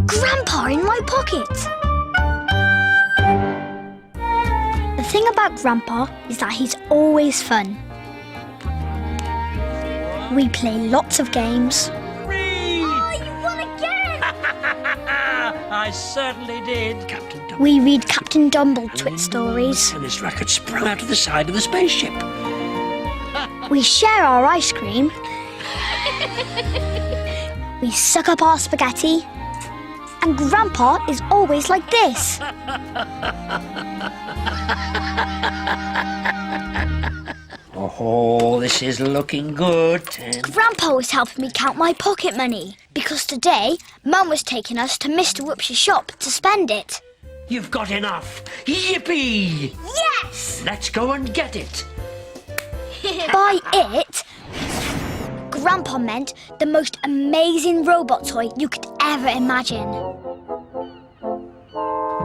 Grandpa in my pocket! The thing about Grandpa is that he's always fun. We play lots of games. Read! Oh, you won again! I certainly did, Captain Dumble. We read Captain Dumble twit stories. And this rocket sprung out of the side of the spaceship. We share our ice cream. We suck up our spaghetti. And Grandpa is always like this. Oh, this is looking good. Grandpa was helping me count my pocket money because today Mum was taking us to Mr. Whoops's shop to spend it. You've got enough. Yippee! Yes! Let's go and get it. By it, Grandpa meant the most amazing robot toy you could ever imagine.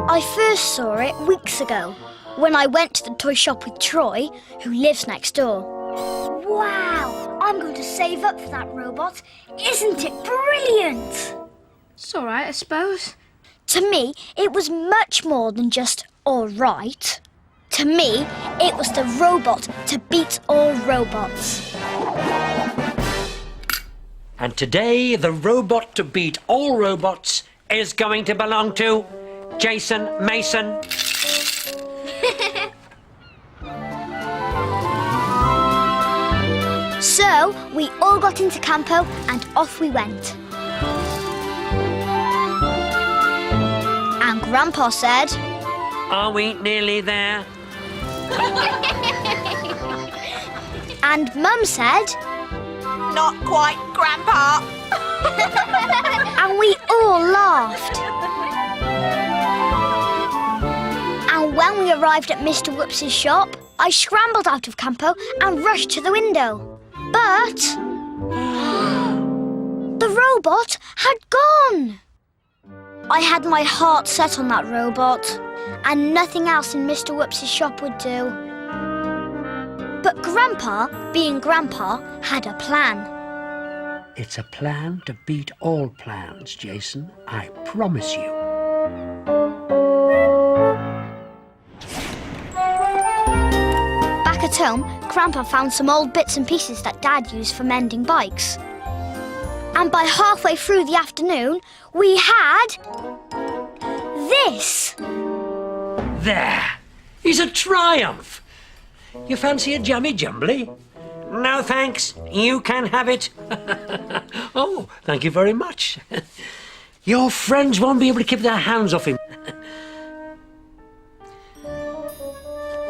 I first saw it weeks ago when I went to the toy shop with Troy, who lives next door. Wow! I'm going to save up for that robot. Isn't it brilliant? It's all right, I suppose. To me, it was much more than just all right. To me, it was the robot to beat all robots. And today, the robot to beat all robots is going to belong to Jason Mason. So, we all got into Campo and off we went. And Grandpa said, Are we nearly there? and Mum said, Not quite, Grandpa. and we all laughed. And when we arrived at Mr. Whoops's shop, I scrambled out of Campo and rushed to the window. But the robot had gone. I had my heart set on that robot, and nothing else in Mr. Whoops's shop would do. But Grandpa, being Grandpa, had a plan. It's a plan to beat all plans, Jason. I promise you. Back at home, Grandpa found some old bits and pieces that Dad used for mending bikes. And by halfway through the afternoon, we had this. There! He's a triumph! You fancy a jammy jumbly? No, thanks. You can have it. Oh, thank you very much. Your friends won't be able to keep their hands off him.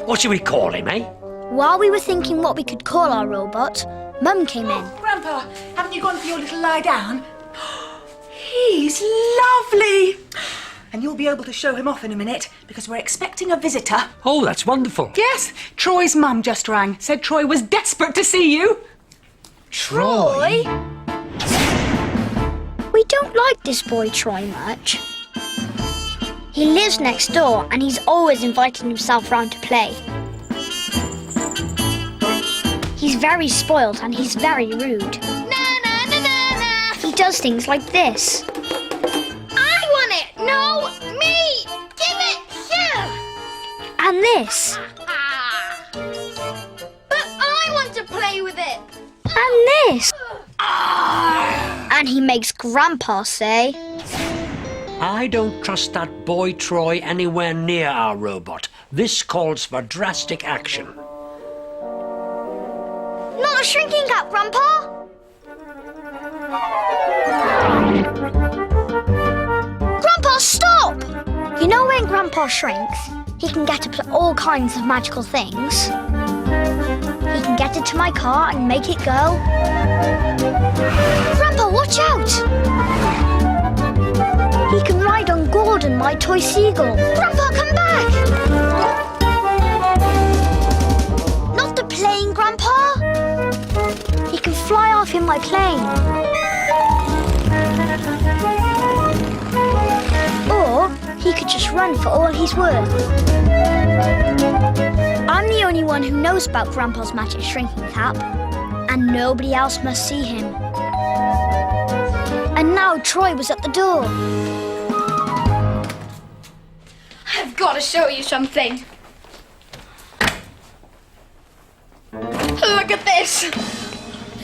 What should we call him, eh? While we were thinking what we could call our robot, Mum came in. Grandpa, haven't you gone for your little lie down? He's lovely. And you'll be able to show him off in a minute because we're expecting a visitor. Oh, that's wonderful. Yes, Troy's mum just rang. Said Troy was desperate to see you. Troy? We don't like this boy Troy much. He lives next door and he's always inviting himself round to play. He's very spoilt and he's very rude. Na na na na na. He does things like this. I want it. No, me. Give it here. And this. But I want to play with it. And this. And he makes Grandpa say, I don't trust that boy Troy anywhere near our robot. This calls for drastic action. Not a shrinking cap, Grandpa! Grandpa, stop! You know when Grandpa shrinks, he can get up to all kinds of magical things. He can get into my car and make it go. Grandpa, watch out! He can ride on Gordon, my toy seagull. Grandpa, come back! Not the plane, Grandpa! He can fly off in my plane. Or he could just run for all he's worth. I'm the only one who knows about Grandpa's magic shrinking cap, and nobody else must see him. And now Troy was at the door. gotta show you something. Look at this.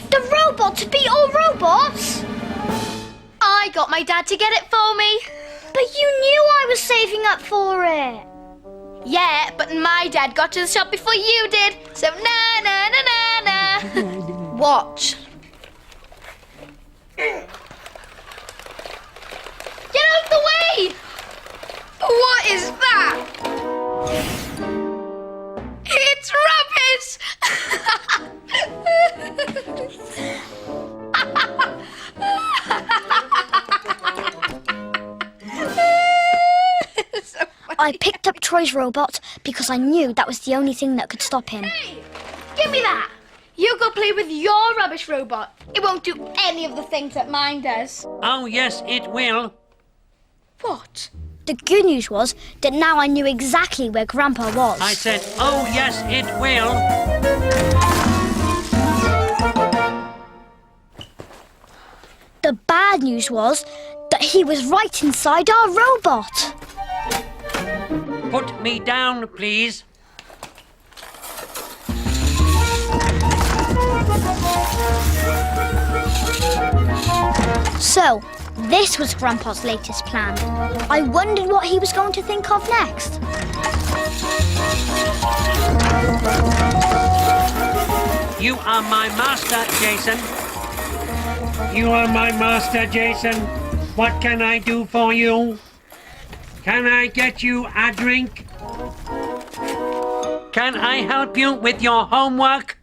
The robots beat all robots? I got my dad to get it for me. But you knew I was saving up for it. Yeah, but my dad got to the shop before you did. So na na na na na. Watch. Get out of the way! What is that? It's rubbish! I picked up Troy's robot because I knew that was the only thing that could stop him. Hey, give me that. You go play with your rubbish robot. It won't do any of the things that mine does. Oh, yes, it will. What? The good news was that now I knew exactly where Grandpa was. I said, oh, yes, it will. The bad news was that he was right inside our robot. Put me down, please. So, this was Grandpa's latest plan. I wondered what he was going to think of next. You are my master, Jason. You are my master, Jason. What can I do for you? Can I get you a drink? Can I help you with your homework?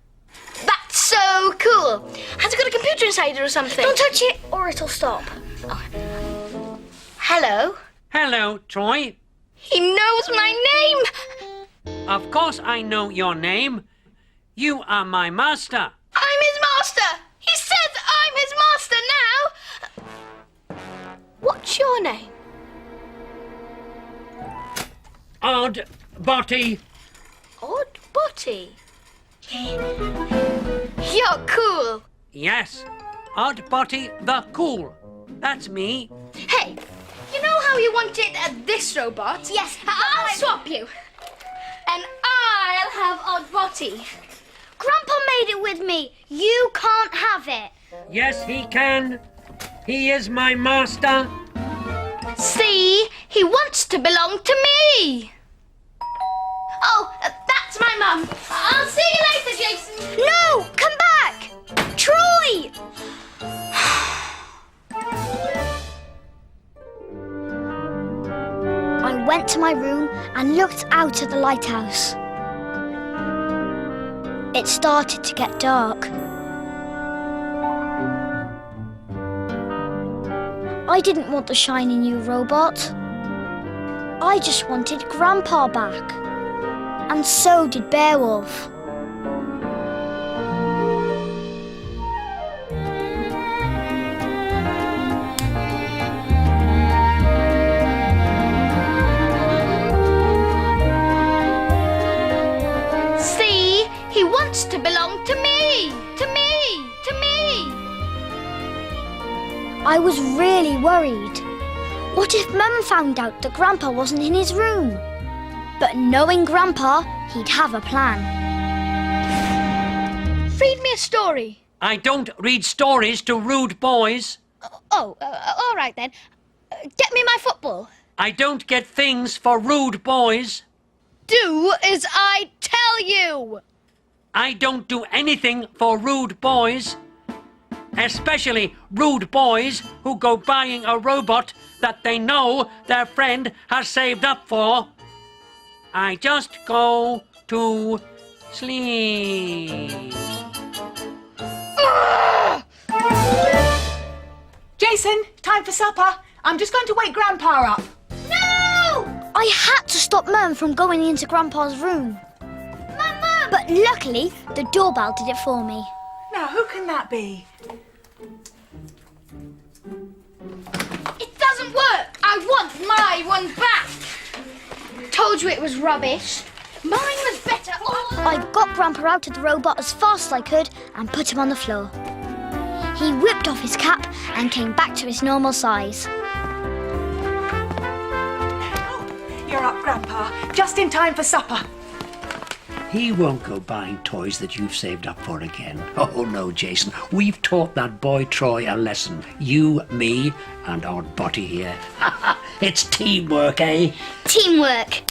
That's so cool. Has it got a computer inside it or something? Don't touch it or it'll stop. Hello? Hello, Troy. He knows my name. Of course I know your name. You are my master. I'm his master. He says I'm his master now. What's your name? Odd Botty. Odd Botty. You're cool. Yes, Odd Botty the Cool. That's me. Hey, you know how you wanted this robot? Yes, I'll swap you. And I'll have Odd Botty. Grandpa made it with me. You can't have it. Yes, he can. He is my master. See, he wants to belong to me. Oh, that's my mum. I'll see you later, Jason. No, come back. Troy! I went to my room and looked out at the lighthouse. It started to get dark. I didn't want the shiny new robot. I just wanted Grandpa back. And so did Beowulf. See, he wants to belong to me. To me. To me. I was really worried. What if Mum found out that Grandpa wasn't in his room? But knowing Grandpa, he'd have a plan. Read me a story. I don't read stories to rude boys. Oh, all right then. Get me my football. I don't get things for rude boys. Do as I tell you. I don't do anything for rude boys. Especially rude boys who go buying a robot that they know their friend has saved up for. I just go to sleep. Jason, time for supper. I'm just going to wake Grandpa up. No! I had to stop Mum from going into Grandpa's room. Mum! But luckily, the doorbell did it for me. Now, who can that be? It doesn't work. I want my one back. Told you it was rubbish. Mine was better. I got Grandpa out of the robot as fast as I could and put him on the floor. He whipped off his cap and came back to his normal size. Oh, you're up, Grandpa. Just in time for supper. He won't go buying toys that you've saved up for again. Oh, no, Jason. We've taught that boy Troy a lesson. You, me, and Aunt Botty here. It's teamwork, eh? Teamwork.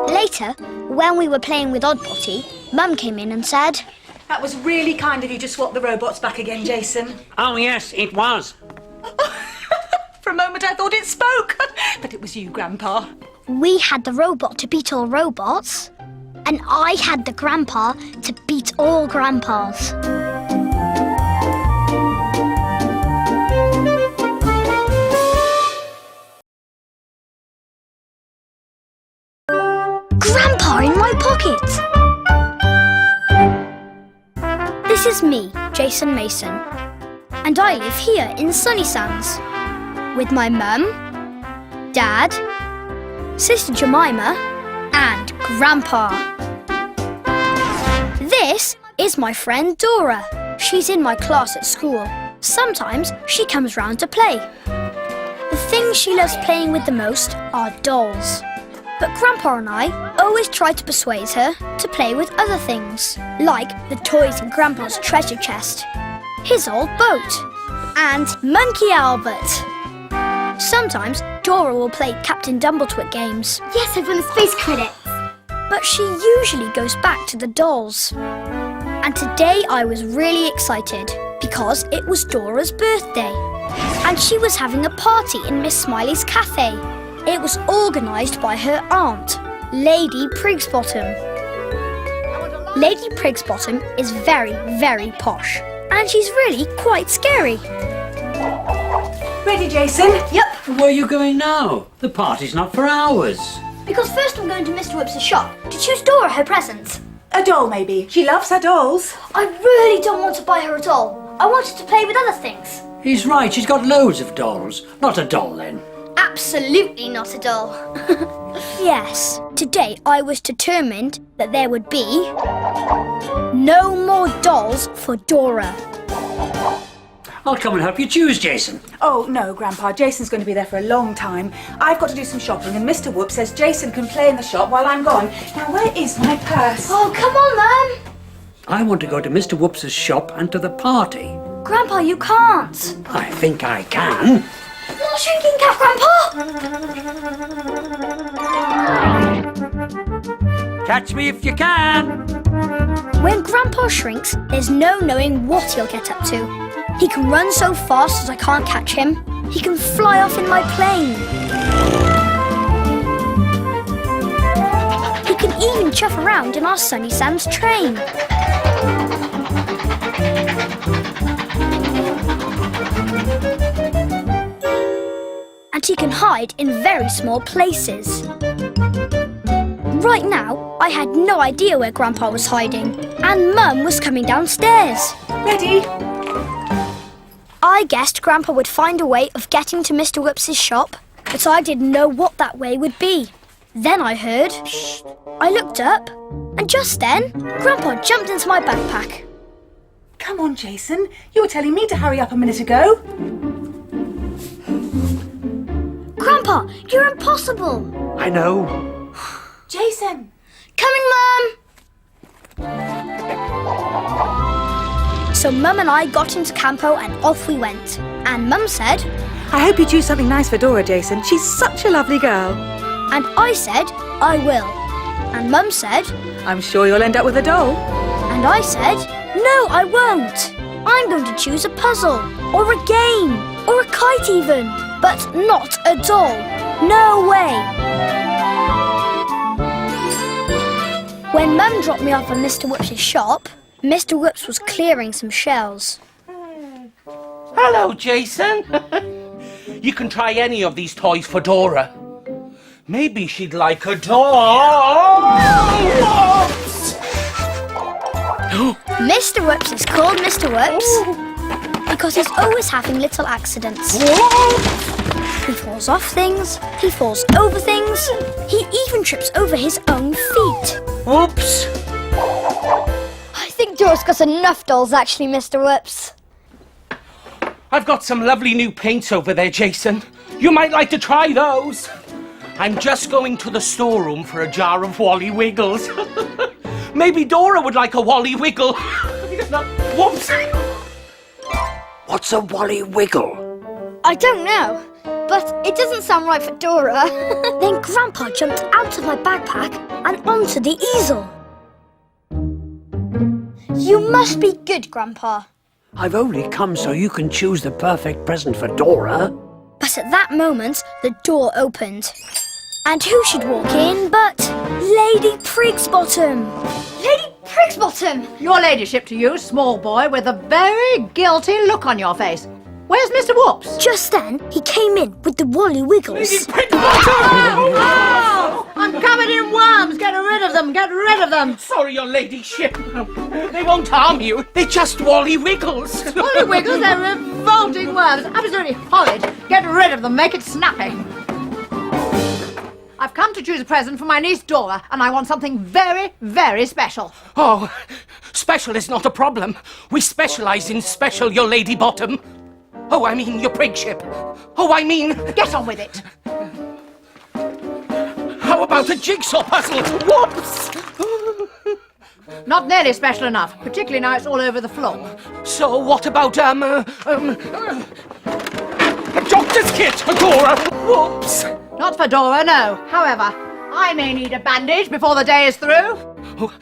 Later, when we were playing with Oddbotty, Mum came in and said, That was really kind of you to swap the robots back again, Jason. Oh, yes, it was. For a moment I thought it spoke. But it was you, Grandpa. we had the robot to beat all robots, and I had the grandpa to beat all grandpas. Grandpa in my pocket! This is me, Jason Mason, and I live here in Sunny Sands with my mum, dad, sister Jemima, and Grandpa. This is my friend Dora. She's in my class at school. Sometimes she comes round to play. The things she loves playing with the most are dolls. But Grandpa and I always try to persuade her to play with other things, like the toys in Grandpa's treasure chest, his old boat, and Monkey Albert. Sometimes Dora will play Captain Dumbletwit games. Yes, I've won the space credits. But she usually goes back to the dolls. And today I was really excited because it was Dora's birthday. And she was having a party in Miss Smiley's cafe. It was organised by her aunt, Lady Prigsbottom. Lady Prigsbottom is very, very posh. And she's really quite scary. Ready, Jason? Yep. Where are you going now? The party's not for hours. Because first I'm going to Mr. Whips's shop to choose Dora her presents. A doll, maybe. She loves her dolls. I really don't want to buy her a doll. I want her to play with other things. He's right, she's got loads of dolls. Not a doll, then. Absolutely not a doll. Yes, today I was determined that there would be no more dolls for Dora. I'll come and help you choose, Jason. Oh, no, Grandpa. Jason's going to be there for a long time. I've got to do some shopping, and Mr. Whoop says Jason can play in the shop while I'm gone. Now, where is my purse? Oh, come on, Mum. I want to go to Mr. Whoops's shop and to the party. Grandpa, you can't. I think I can. Not shrinking cap, Grandpa. Catch me if you can. When Grandpa shrinks, there's no knowing what he'll get up to. He can run so fast that I can't catch him. He can fly off in my plane. He can even chuff around in our Sunny Sands train. And he can hide in very small places. Right now, I had no idea where Grandpa was hiding, and Mum was coming downstairs. Ready? I guessed Grandpa would find a way of getting to Mr. Whips's shop, but I didn't know what that way would be. Then I heard, shh. I looked up, and just then, Grandpa jumped into my backpack. Come on, Jason. You were telling me to hurry up a minute ago. Grandpa, you're impossible. I know. Jason. Coming, Mum. So Mum and I got into Campo and off we went. And Mum said, I hope you choose something nice for Dora, Jason. She's such a lovely girl. and I said, I will. And Mum said, I'm sure you'll end up with a doll. and I said, no, I won't. I'm going to choose a puzzle, or a game, or a kite even, but not a doll. No way. When Mum dropped me off at Mr. Whips's shop, Mr. Whips was clearing some shells. Hello, Jason. You can try any of these toys for Dora. Maybe she'd like a doll. Mr. Whips is called Mr. Whips because he's always having little accidents. He falls off things, he falls over things, he even trips over his own feet. Oops. I think Dora's got enough dolls, actually, Mr. Whips. I've got some lovely new paints over there, Jason. You might like to try those. I'm just going to the storeroom for a jar of Wally Wiggles. Maybe Dora would like a Wally Wiggle. Whoops! What's a Wally Wiggle? I don't know, but it doesn't sound right for Dora. Then Grandpa jumped out of my backpack and onto the easel. You must be good, Grandpa. I've only come so you can choose the perfect present for Dora. But at that moment, the door opened. And who should walk in but Lady Prigsbottom? Lady Prigsbottom! Your ladyship to you, small boy, with a very guilty look on your face. Where's Mr. Whoops? Just then, he came in with the Wally Wiggles. Lady Prigsbottom! Oh, I'm covered in worms! Get rid of them! Get rid of them! Sorry, your ladyship. They won't harm you. They're just Wally Wiggles. Wally Wiggles, they're revolting worms. Absolutely horrid. Get rid of them. Make it snappy. I've come to choose a present for my niece Dora, and I want something very, very special. Oh, special is not a problem. We specialise in special, your lady bottom. Oh, I mean your prigship. Oh, I mean... Get on with it. How about a jigsaw puzzle? Whoops! Not nearly special enough, particularly now it's all over the floor. So what about, a doctor's kit for Dora? Whoops! Not for Dora, no. However, I may need a bandage before the day is through. Oh,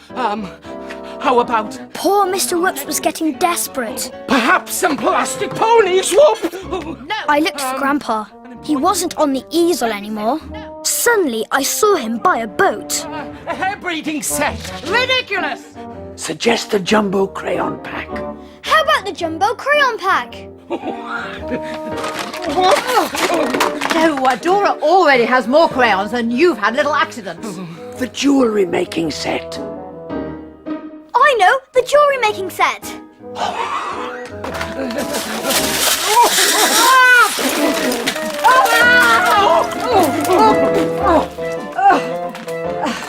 how about Poor Mr. Whoops was getting desperate. perhaps some plastic ponies? Whoop! No. I looked for Grandpa. He wasn't on the easel anymore. Suddenly, I saw him by a boat. A hair-braiding set. Ridiculous! Suggest a jumbo crayon pack. How about the jumbo crayon pack? No, Dora already has more crayons than you've had little accidents. The jewellery making set. I know, the jewellery making set.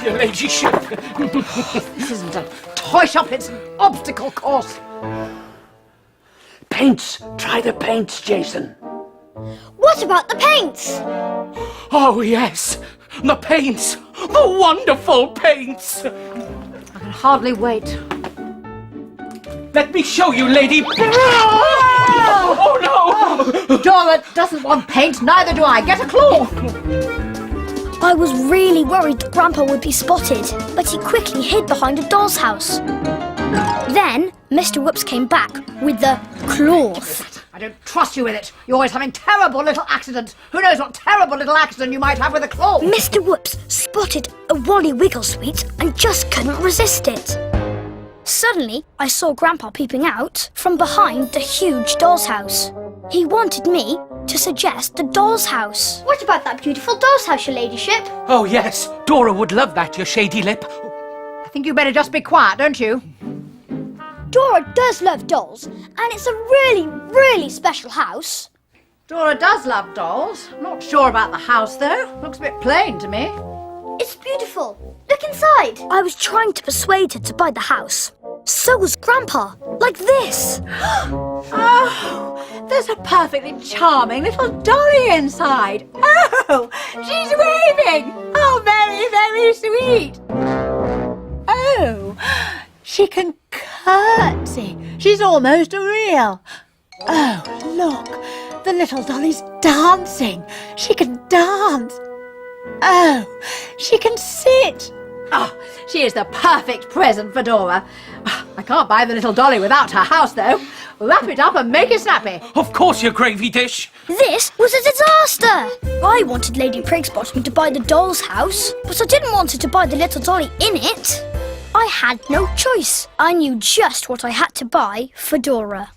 Your ladyship. This isn't a toy shop, it's an obstacle course. Paints. Try the paints, Jason. What about the paints? Oh, yes. The paints. The wonderful paints. I can hardly wait. Let me show you, lady. Oh, no. Dora doesn't want paint, neither do I. Get a claw. I was really worried that Grandpa would be spotted, but he quickly hid behind a doll's house. Then, Mr. Whoops came back with the cloth. I don't trust you with it. You're always having terrible little accidents. Who knows what terrible little accident you might have with a claw? Mr. Whoops spotted a Wally Wiggle sweet and just couldn't resist it. Suddenly, I saw Grandpa peeping out from behind the huge doll's house. He wanted me to suggest the doll's house. What about that beautiful doll's house, your ladyship? Oh, yes. Dora would love that, your shady lip. I think you better just be quiet, don't you? Dora does love dolls, and it's a really, really special house. Dora does love dolls. Not sure about the house, though. Looks a bit plain to me. It's beautiful. Look inside. I was trying to persuade her to buy the house. So was Grandpa, like this. Oh, there's a perfectly charming little dolly inside. Oh, she's waving. Oh, very, very sweet. Oh, she can curtsy. She's almost real. Oh, look, the little dolly's dancing. She can dance. Oh, she can sit. Oh, she is the perfect present for Dora. I can't buy the little dolly without her house, though. Wrap it up and make it snappy. Of course, your gravy dish. This was a disaster. I wanted Lady Prigsbottom to buy the doll's house, but I didn't want her to buy the little dolly in it. I had no choice. I knew just what I had to buy for Dora.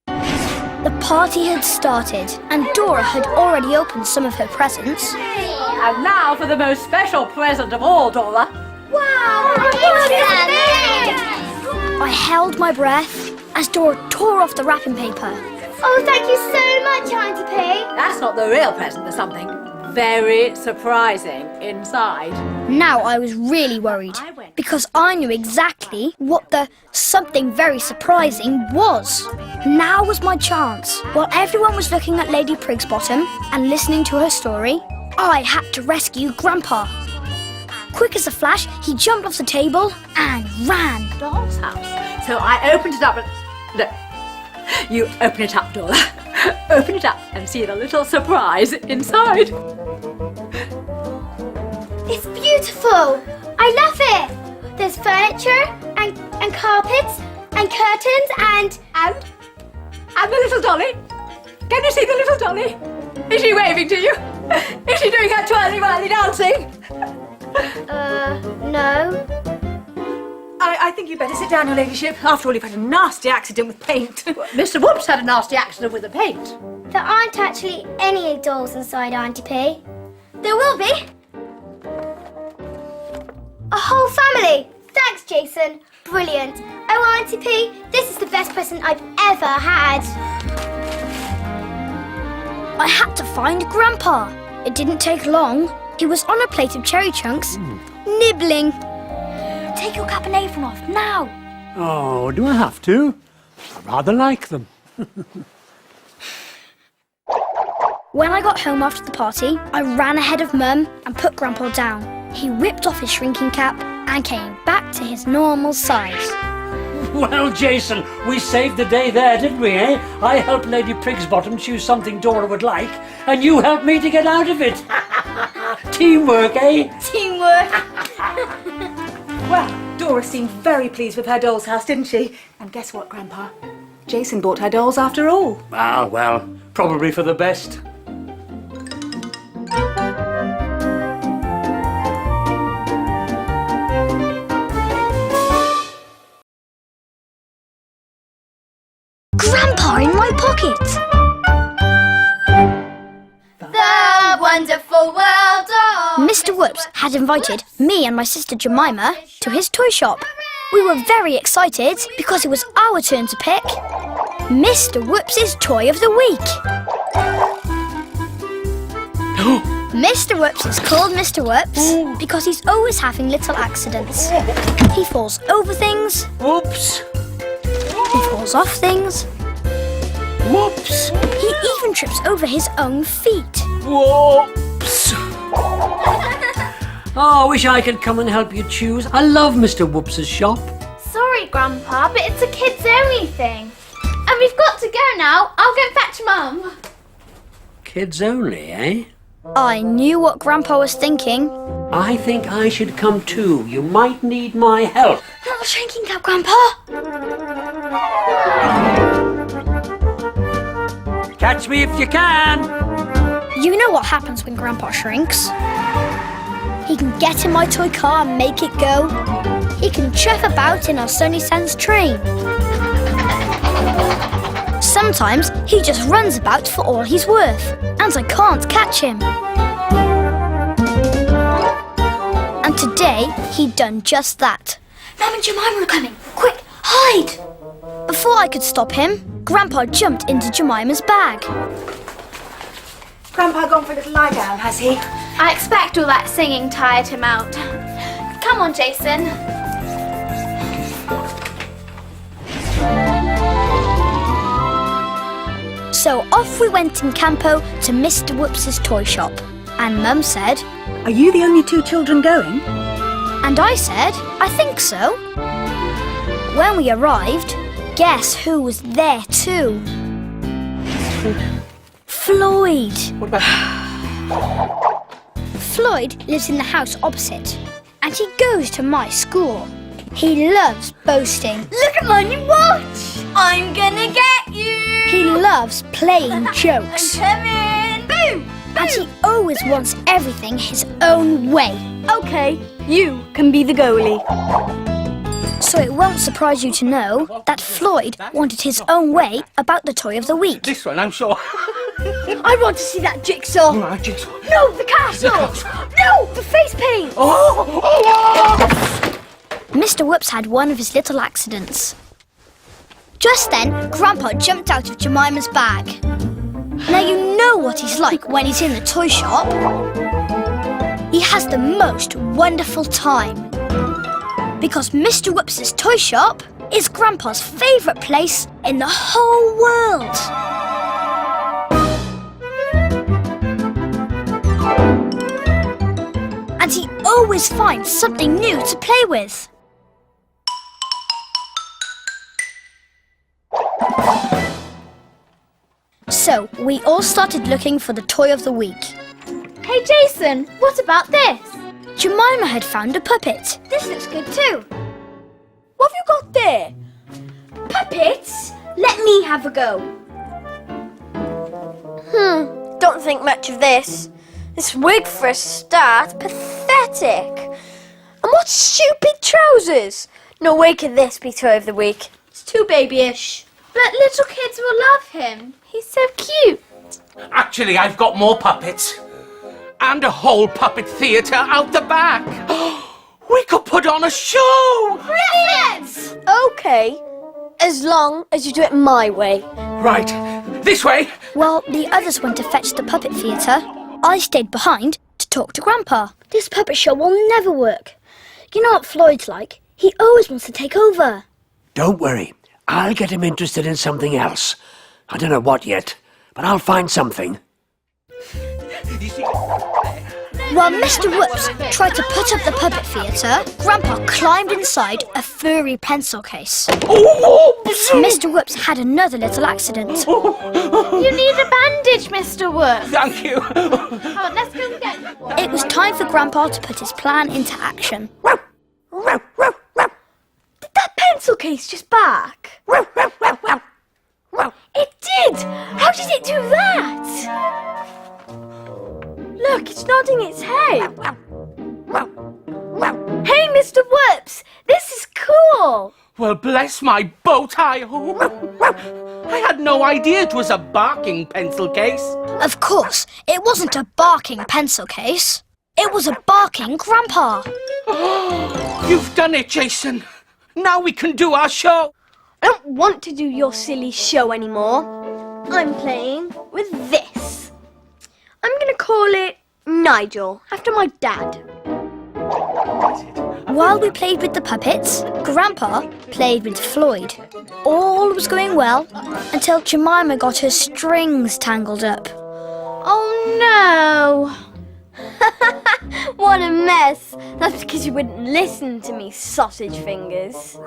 The party had started, and Dora had already opened some of her presents. And now for the most special present of all, Dora. Wow! I held my breath as Dora tore off the wrapping paper. Oh, thank you so much, Auntie P. That's not the real present. There's something very surprising inside. Now I was really worried. I went because I knew exactly what the something very surprising was. Now was my chance. While everyone was looking at Lady Prigsbottom and listening to her story, I had to rescue Grandpa. Quick as a flash, he jumped off the table and ran. Doll's house. So I opened it up and... No. You open it up, Dora. Open it up and see the little surprise inside. It's beautiful. I love it. There's furniture and carpets and curtains and And the little dolly. Can you see the little dolly? Is she waving to you? Is she doing her twirly-whirly dancing? no. I think you'd better sit down, Your Ladyship. After all, you've had a nasty accident with paint. Mr. Whoops had a nasty accident with the paint. There aren't actually any dolls inside Auntie P. There will be. A whole family. Thanks, Jason. Brilliant. Oh, Auntie P, this is the best present I've ever had. I had to find Grandpa. It didn't take long. He was on a plate of cherry chunks, nibbling. Take your cap and apron off, now. Oh, do I have to? I rather like them. When I got home after the party, I ran ahead of Mum and put Grandpa down. He whipped off his shrinking cap and came back to his normal size. Well, Jason, we saved the day there, didn't we, eh? I helped Lady Prigsbottom choose something Dora would like, and you helped me to get out of it. Teamwork, eh? Teamwork. Well, Dora seemed very pleased with her doll's house, didn't she? And guess what, Grandpa? Jason bought her dolls after all. Ah, well, probably for the best. Grandpa in my pocket! The wonderful world of... Mr. Whoops had invited me and my sister Jemima to his toy shop. We were very excited because it was our turn to pick Mr. Whoops' Toy of the Week. Mr. Whoops is called Mr. Whoops because he's always having little accidents. He falls over things, Whoops! he falls off things, Whoops! he even trips over his own feet. Whoops! Oh, I wish I could come and help you choose. I love Mr. Whoops' shop. Sorry, Grandpa, but it's a kids-only thing. And we've got to go now. I'll go fetch Mum. Kids only, eh? I knew what Grandpa was thinking. I think I should come too. You might need my help. Not the shrinking cap, Grandpa. Catch me if you can. You know what happens when Grandpa shrinks. He can get in my toy car and make it go. He can chuff about in our Sunny Sense train. Sometimes he just runs about for all he's worth, and I can't catch him. And today, he'd done just that. Mum and Jemima are coming. Quick, hide! Before I could stop him, Grandpa jumped into Jemima's bag. Grandpa gone for a little lie down, has he? I expect all that singing tired him out. Come on, Jason. So off we went in Campo to Mr. Whoops' toy shop. And Mum said, Are you the only two children going? and I said, I think so. When we arrived, guess who was there too? Floyd. What about... Floyd lives in the house opposite, and he goes to my school. He loves boasting. Look at my new watch. I'm gonna get you. He loves playing jokes. Come in. Boom. And he always wants everything his own way. Okay, you can be the goalie. So it won't surprise you to know that Floyd wanted his own way about the toy of the week. This one, I'm sure. I want to see that jigsaw. Oh, jigsaw. No, the castle. No, the face paint. Mr. Whoops had one of his little accidents. Just then, Grandpa jumped out of Jemima's bag. Now you know what he's like when he's in the toy shop. He has the most wonderful time. Because Mr. Whoops' toy shop is Grandpa's favourite place in the whole world. And he always finds something new to play with. So, we all started looking for the toy of the week. Hey, Jason, what about this? Jemima had found a puppet. This looks good too. What have you got there? Puppets? Let me have a go. Don't think much of this. This wig for a start, pathetic. And what stupid trousers? No way could this be toy of the week. It's too babyish. But little kids will love him. He's so cute. Actually, I've got more puppets. And a whole puppet theatre out the back. We could put on a show! Brilliant! Okay, as long as you do it my way. Right, this way. While the others went to fetch the puppet theatre, I stayed behind to talk to Grandpa. This puppet show will never work. You know what Floyd's like? He always wants to take over. Don't worry. I'll get him interested in something else. I don't know what yet, but I'll find something. While Mr. Whoops tried to put up the puppet theatre, Grandpa climbed inside a furry pencil case. Mr. Whoops had another little accident. You need a bandage, Mr. Whoops. Thank you. Oh, let's go and get one. It was time for Grandpa to put his plan into action. Did that pencil case just bark? It did! How did it do that? Look, it's nodding its head. Hey, Mr. Whoops, this is cool. Well, bless my bow tie. I had no idea it was a barking pencil case. Of course, it wasn't a barking pencil case. It was a barking Grandpa. You've done it, Jason. Now we can do our show. I don't want to do your silly show anymore. I'm playing with this. I'm going to call it Nigel, after my dad. While we played with the puppets, Grandpa played with Floyd. All was going well until Jemima got her strings tangled up. Oh no! What a mess. That's because you wouldn't listen to me, sausage fingers.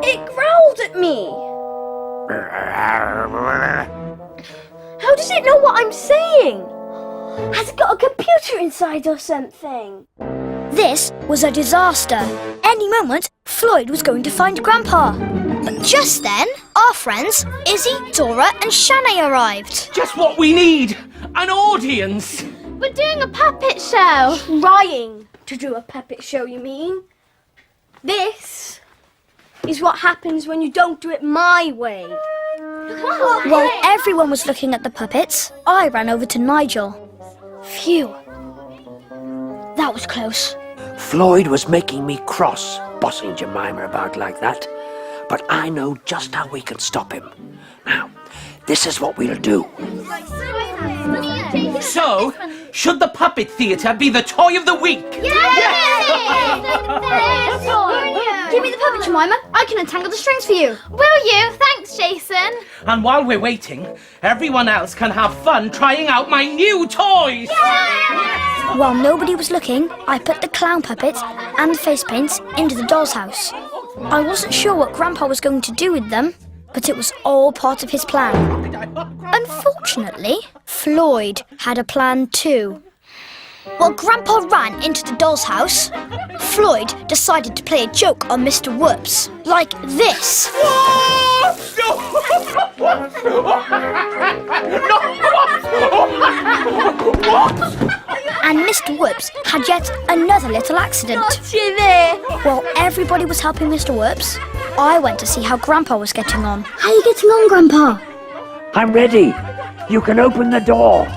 It growled at me. How does it know what I'm saying? Has it got a computer inside or something? This was a disaster. Any moment, Floyd was going to find Grandpa. But just then, our friends, Izzy, Dora and Shanae arrived. Just what we need. An audience. We're doing a puppet show. Trying to do a puppet show, you mean? This is what happens when you don't do it my way. While everyone was looking at the puppets, I ran over to Nigel. Phew. That was close. Floyd was making me cross, bossing Jemima about like that. But I know just how we can stop him. Now, this is what we'll do. So, should the puppet theatre be the toy of the week? Give me the puppet, Jemima. I can untangle the strings for you. Will you? Thanks, Jason. And while we're waiting, everyone else can have fun trying out my new toys. While nobody was looking, I put the clown puppets and the face paints into the doll's house. I wasn't sure what Grandpa was going to do with them, but it was all part of his plan. Unfortunately, Floyd had a plan too. While Grandpa ran into the doll's house, Floyd decided to play a joke on Mr. Whoops, like this. And Mr. Whoops had yet another little accident. You there? While everybody was helping Mr. Whoops, I went to see how Grandpa was getting on. How are you getting on, Grandpa? I'm ready. You can open the door.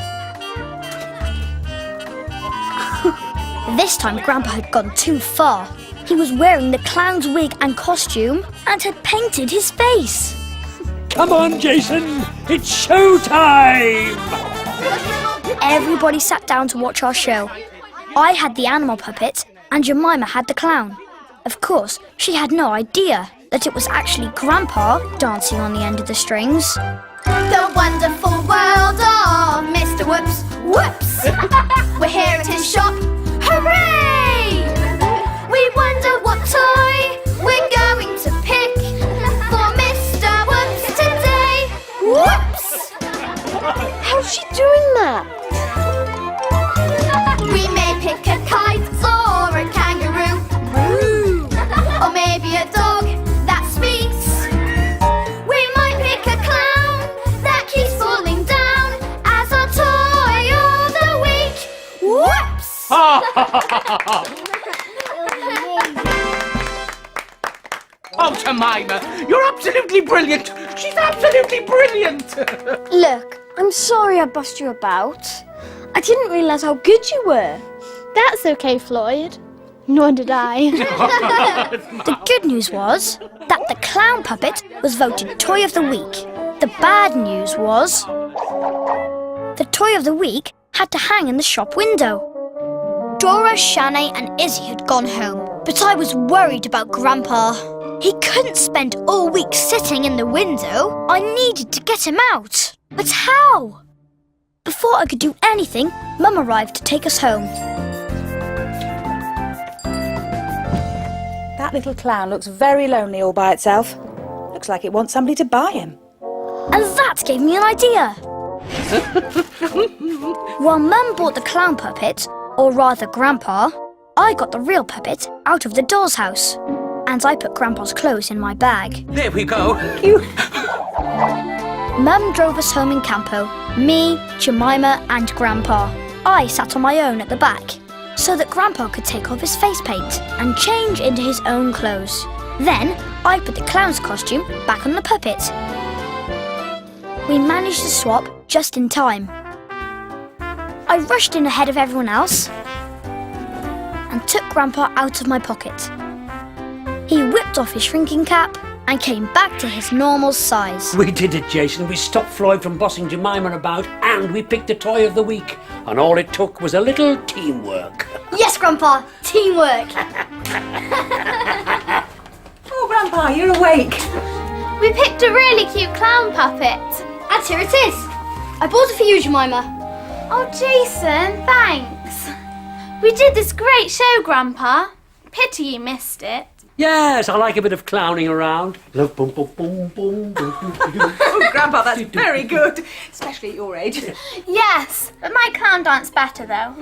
This time Grandpa had gone too far. He was wearing the clown's wig and costume and had painted his face. Come on, Jason. It's showtime. Everybody sat down to watch our show. I had the animal puppet and Jemima had the clown. Of course, she had no idea that it was actually Grandpa dancing on the end of the strings. The wonderful world of Mr. Whoops, whoops. We're here at his shop. Hooray! We wonder what toy we're going to pick for Mr. Whoops today. Whoops! How's she doing that? We may pick a kite or a kangaroo. Or maybe a dog that speaks. We might pick a clown that keeps falling down as our toy of the week. Whoops! Oh, Jemima, you're absolutely brilliant. She's absolutely brilliant. Look, I'm sorry I bust you about. I didn't realise how good you were. That's okay, Floyd. Nor did I. The good news was that the clown puppet was voted Toy of the Week. The bad news was the Toy of the Week had to hang in the shop window. Dora, Shanae and Izzy had gone home, but I was worried about Grandpa. He couldn't spend all week sitting in the window. I needed to get him out. But how? Before I could do anything, Mum arrived to take us home. That little clown looks very lonely all by itself. Looks like it wants somebody to buy him. And that gave me an idea. While Mum bought the clown puppet, or rather Grandpa, I got the real puppet out of the doll's house. And I put Grandpa's clothes in my bag. There we go. Mum drove us home in Campo. Me, Jemima and Grandpa. I sat on my own at the back, so that Grandpa could take off his face paint and change into his own clothes. Then I put the clown's costume back on the puppet. We managed to swap just in time. I rushed in ahead of everyone else and took Grandpa out of my pocket. He whipped off his shrinking cap and came back to his normal size. We did it, Jason. We stopped Floyd from bossing Jemima about, and we picked the Toy of the Week. And all it took was a little teamwork. Yes, Grandpa, teamwork. Oh, Grandpa, you're awake. We picked a really cute clown puppet. And here it is. I bought it for you, Jemima. Oh, Jason, thanks. We did this great show, Grandpa. Pity you missed it. Yes, I like a bit of clowning around. Love boom, boom, boom, boom, boom, boom, boom. Oh, Grandpa, that's very good. Especially at your age. Yes, but my clown danced better, though.